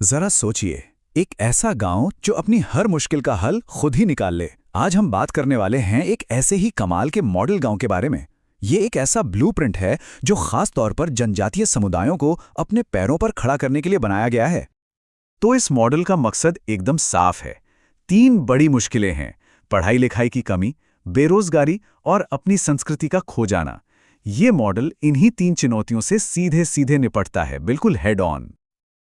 जरा सोचिए, एक ऐसा गांव जो अपनी हर मुश्किल का हल खुद ही निकाल ले। आज हम बात करने वाले हैं एक ऐसे ही कमाल के मॉडल गांव के बारे में। ये एक ऐसा ब्लूप्रिंट है जो खास तौर पर जनजातीय समुदायों को अपने पैरों पर खड़ा करने के लिए बनाया गया है। तो इस मॉडल का मकसद एकदम साफ है। तीन बड़ी मुश्किलें हैं: पढ़ाई लिखाई की कमी, बेरोजगारी और अपनी संस्कृति का खो जाना। ये मॉडल इन्हीं तीन चुनौतियों से सीधे सीधे निपटता है, बिल्कुल हेड ऑन।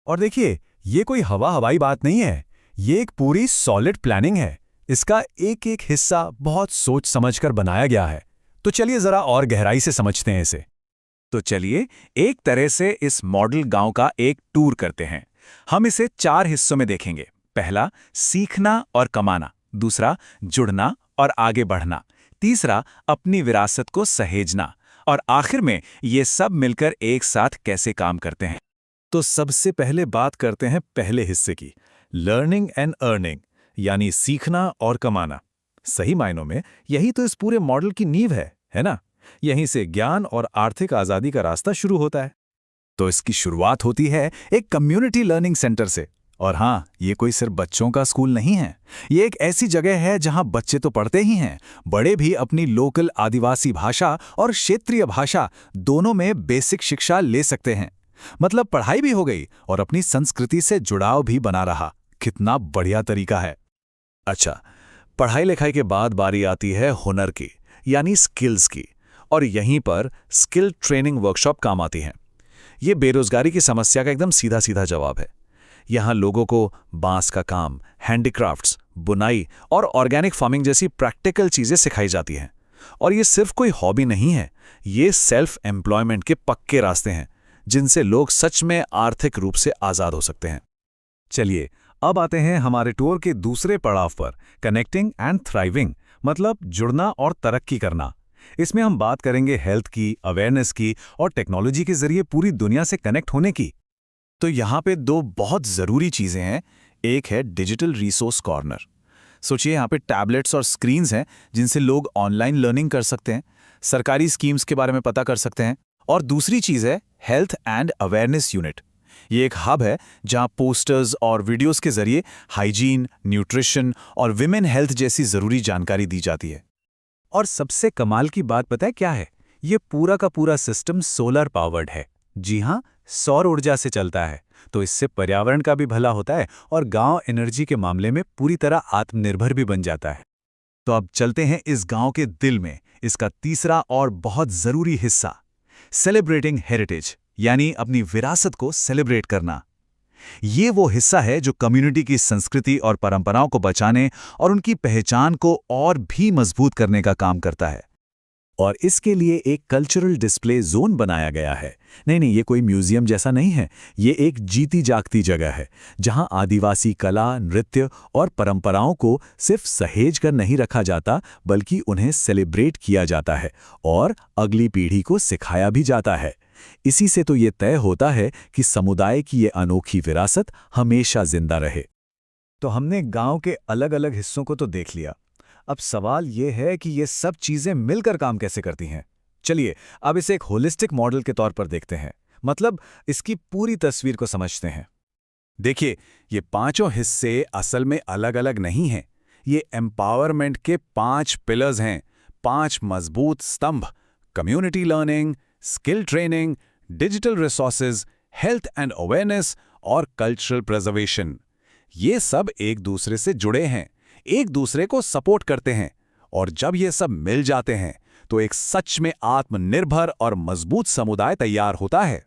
और देखिए, ये कोई हवाई बात नहीं है। ये एक पूरी सॉलिड प्लानिंग है। इसका एक एक हिस्सा बहुत सोच समझकर बनाया गया है। तो चलिए जरा और गहराई से समझते हैं इसे। तो चलिए एक तरह से इस मॉडल गांव का एक टूर करते हैं। हम इसे चार हिस्सों में देखेंगे। पहला, सीखना और कमाना। दूसरा, जुड़ना और आगे बढ़ना। तीसरा, अपनी विरासत को सहेजना। और आखिर में ये सब मिलकर एक साथ कैसे काम करते हैं। तो सबसे पहले बात करते हैं पहले हिस्से की, लर्निंग एंड अर्निंग, यानी सीखना और कमाना। सही मायनों में यही तो इस पूरे मॉडल की नींव है ना? यहीं से ज्ञान और आर्थिक आज़ादी का रास्ता शुरू होता है। तो इसकी शुरुआत होती है एक कम्युनिटी लर्निंग सेंटर से। और हाँ, ये कोई सिर्फ बच्चों का स्कूल नहीं है। ये एक ऐसी जगह है जहां बच्चे तो पढ़ते ही हैं, बड़े भी अपनी लोकल आदिवासी भाषा और क्षेत्रीय भाषा दोनों में बेसिक शिक्षा ले सकते हैं। मतलब पढ़ाई भी हो गई और अपनी संस्कृति से जुड़ाव भी बना रहा। कितना बढ़िया तरीका है। अच्छा, पढ़ाई लिखाई के बाद बारी आती है हुनर की, यानी स्किल्स की। और यहीं पर स्किल ट्रेनिंग वर्कशॉप काम आती हैं। ये बेरोजगारी की समस्या का एकदम सीधा सीधा जवाब है। यहाँ लोगों को बांस का काम, हैंडीक्राफ्ट्स, बुनाई और ऑर्गेनिक फार्मिंग जैसी प्रैक्टिकल चीजें सिखाई जाती हैं। और ये सिर्फ कोई हॉबी नहीं है, ये सेल्फ एम्प्लॉयमेंट के पक्के रास्ते हैं जिनसे लोग सच में आर्थिक रूप से आजाद हो सकते हैं। चलिए अब आते हैं हमारे टूर के दूसरे पड़ाव पर, कनेक्टिंग एंड थ्राइविंग, मतलब जुड़ना और तरक्की करना। इसमें हम बात करेंगे हेल्थ की, अवेयरनेस की और टेक्नोलॉजी के जरिए पूरी दुनिया से कनेक्ट होने की। तो यहाँ पे दो बहुत ज़रूरी चीज़ें हैं। एक है डिजिटल रिसोर्स कॉर्नर। सोचिए, यहाँ पे टैबलेट्स और स्क्रीन्स हैं जिनसे लोग ऑनलाइन लर्निंग कर सकते हैं, सरकारी स्कीम्स के बारे में पता कर सकते हैं। और दूसरी चीज़ है हेल्थ एंड अवेयरनेस यूनिट। ये एक हब है जहाँ पोस्टर्स और वीडियोस के जरिए हाइजीन, न्यूट्रिशन और विमेन हेल्थ जैसी ज़रूरी जानकारी दी जाती है। और सबसे कमाल की बात पता है क्या है? ये पूरा का पूरा सिस्टम सोलर पावर्ड है। जी हाँ, सौर ऊर्जा से चलता है। तो इससे पर्यावरण का भी भला होता है और गांव एनर्जी के मामले में पूरी तरह आत्मनिर्भर भी बन जाता है। तो अब चलते हैं इस गांव के दिल में, इसका तीसरा और बहुत ज़रूरी हिस्सा, सेलिब्रेटिंग हेरिटेज, यानी अपनी विरासत को सेलिब्रेट करना। ये वो हिस्सा है जो कम्युनिटी की संस्कृति और परंपराओं को बचाने और उनकी पहचान को और भी मजबूत करने का काम करता है। और इसके लिए एक कल्चरल डिस्प्ले जोन बनाया गया है। नहीं, ये कोई म्यूजियम जैसा नहीं है। ये एक जीती जागती जगह है जहां आदिवासी कला, नृत्य और परंपराओं को सिर्फ सहेज कर नहीं रखा जाता, बल्कि उन्हें सेलिब्रेट किया जाता है और अगली पीढ़ी को सिखाया भी जाता है। इसी से तो ये तय होता है कि समुदाय की ये अनोखी विरासत हमेशा जिंदा रहे। तो हमने गांव के अलग अलग हिस्सों को तो देख लिया। अब सवाल ये है कि ये सब चीजें मिलकर काम कैसे करती हैं। चलिए अब इसे एक होलिस्टिक मॉडल के तौर पर देखते हैं, मतलब इसकी पूरी तस्वीर को समझते हैं। देखिए, ये पांचों हिस्से असल में अलग अलग नहीं हैं। ये एम्पावरमेंट के 5 पिलर्स हैं, 5 मजबूत स्तंभ: community learning, skill training, digital resources, health and awareness और कल्चरल प्रिजर्वेशन। ये सब एक दूसरे से जुड़े हैं, एक दूसरे को सपोर्ट करते हैं। और जब ये सब मिल जाते हैं तो एक सच में आत्मनिर्भर और मजबूत समुदाय तैयार होता है।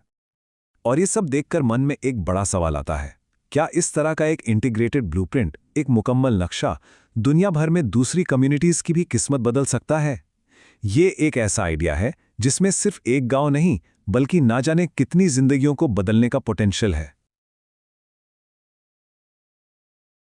और ये सब देखकर मन में एक बड़ा सवाल आता है, क्या इस तरह का एक इंटीग्रेटेड ब्लूप्रिंट, एक मुकम्मल नक्शा दुनिया भर में दूसरी कम्युनिटीज की भी किस्मत बदल सकता है? ये एक ऐसा आइडिया है जिसमें सिर्फ एक गांव नहीं, बल्कि ना जाने कितनी जिंदगियों को बदलने का पोटेंशियल है।